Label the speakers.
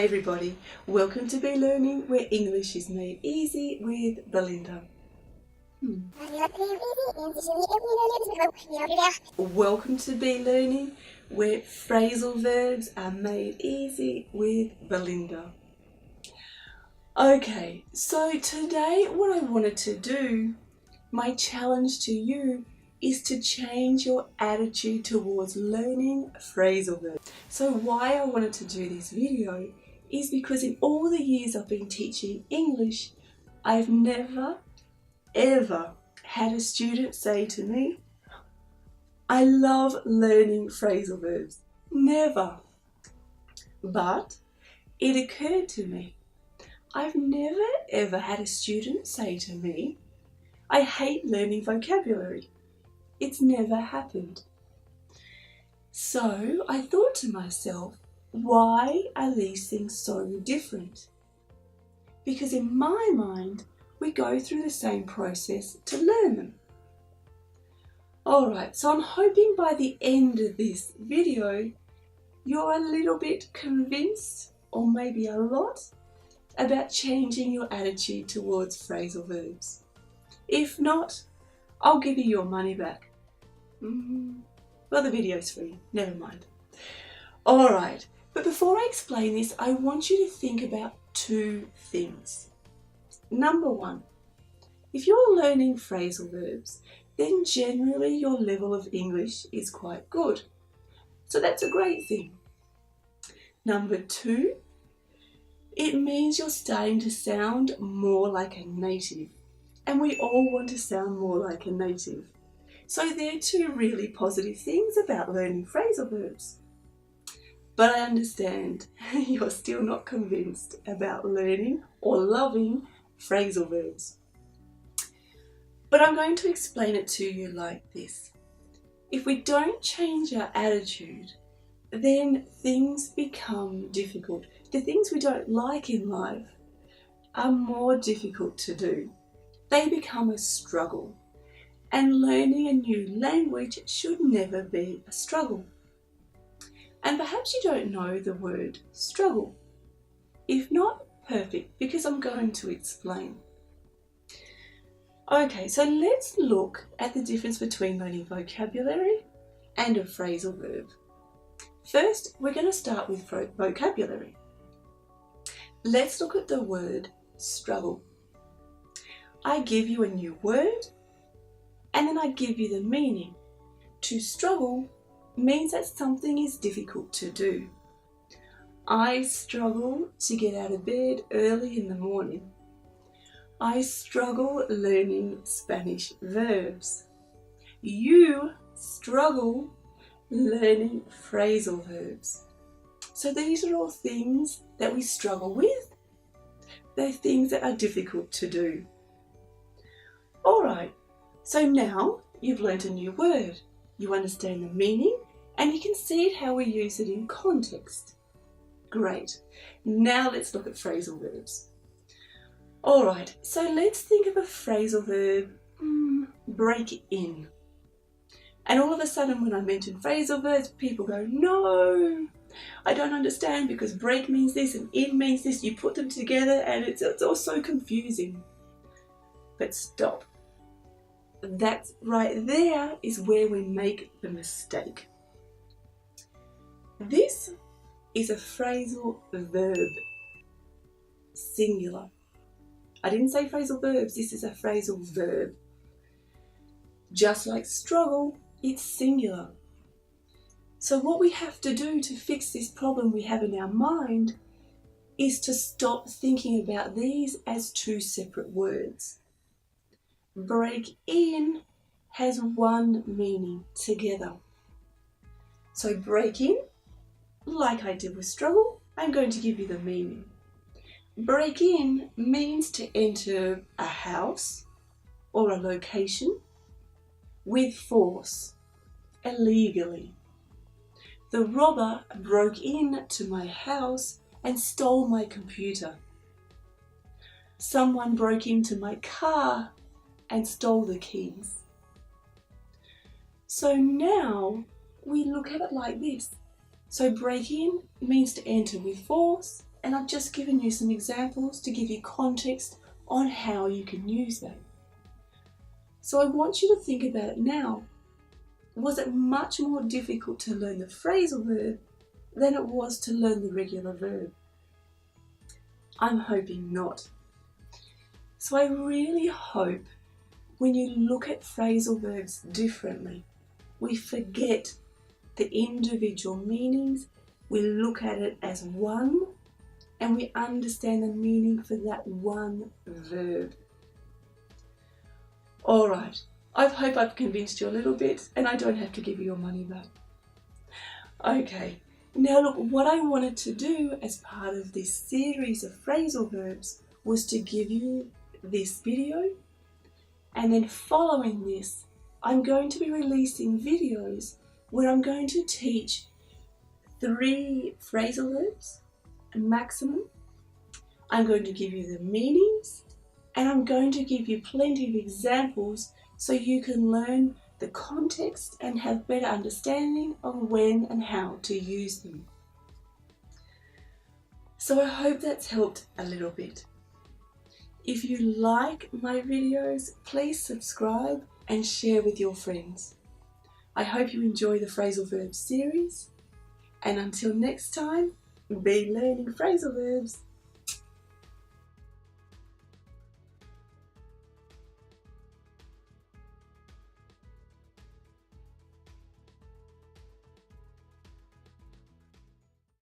Speaker 1: Hi everybody, welcome to Be Learning, where English is made easy with Belinda. Welcome to Be Learning, where phrasal verbs are made easy with Belinda. Okay, so today what I wanted to do, my challenge to you, is to change your attitude towards learning phrasal verbs. So why I wanted to do this video is because in all the years I've been teaching English, I've never ever had a student say to me, I love learning phrasal verbs. Never. But it occurred to me, I've never ever had a student say to me, I hate learning vocabulary. It's never happened. So I thought to myself, why are these things so different? Because in my mind, we go through the same process to learn them. Alright, so I'm hoping by the end of this video, you're a little bit convinced, or maybe a lot, about changing your attitude towards phrasal verbs. If not, I'll give you your money back. Well, the video's free, never mind. Alright, but before I explain this, I want you to think about two things. Number one, if you're learning phrasal verbs, then generally your level of English is quite good. So that's a great thing. Number two, it means you're starting to sound more like a native. And we all want to sound more like a native. So they're two really positive things about learning phrasal verbs. But I understand you're still not convinced about learning or loving phrasal verbs. But I'm going to explain it to you like this. If we don't change our attitude, then things become difficult. The things we don't like in life are more difficult to do. They become a struggle. And learning a new language should never be a struggle. And perhaps you don't know the word struggle. If not, perfect, because I'm going to explain. Okay, so let's look at the difference between learning vocabulary and a phrasal verb. First, we're going to start with vocabulary. Let's look at the word struggle. I give you a new word, and then I give you the meaning. To struggle means that something is difficult to do. I struggle to get out of bed early in the morning. I struggle learning Spanish verbs. You struggle learning phrasal verbs. So these are all things that we struggle with. They're things that are difficult to do. Alright, so now you've learnt a new word. You understand the meaning and you can see how we use it in context. Great. Now let's look at phrasal verbs. Alright, so let's think of a phrasal verb, break in. And all of a sudden when I mention phrasal verbs, people go, no, I don't understand because break means this and in means this. You put them together and it's all so confusing. But stop. That right there is where we make the mistake. This is a phrasal verb, singular. I didn't say phrasal verbs, this is a phrasal verb. Just like struggle, it's singular. So what we have to do to fix this problem we have in our mind is to stop thinking about these as two separate words. Break in has one meaning together. So break in, like I did with struggle, I'm going to give you the meaning. Break in means to enter a house or a location with force, illegally. The robber broke in to my house and stole my computer. Someone broke into my car and stole the keys. So now we look at it like this. So break in means to enter with force, and I've just given you some examples to give you context on how you can use them. So I want you to think about it now. Was it much more difficult to learn the phrasal verb than it was to learn the regular verb? I'm hoping not. So I really hope when you look at phrasal verbs differently, we forget the individual meanings, we look at it as one, and we understand the meaning for that one verb. Alright, I hope I've convinced you a little bit and I don't have to give you your money back. Okay, now look, what I wanted to do as part of this series of phrasal verbs was to give you this video, and then following this I'm going to be releasing videos where I'm going to teach 3 phrasal verbs maximum. I'm going to give you the meanings, and I'm going to give you plenty of examples so you can learn the context and have better understanding of when and how to use them. So I hope that's helped a little bit. If you like my videos, please subscribe and share with your friends. I hope you enjoy the phrasal verbs series, and until next time, be learning phrasal verbs.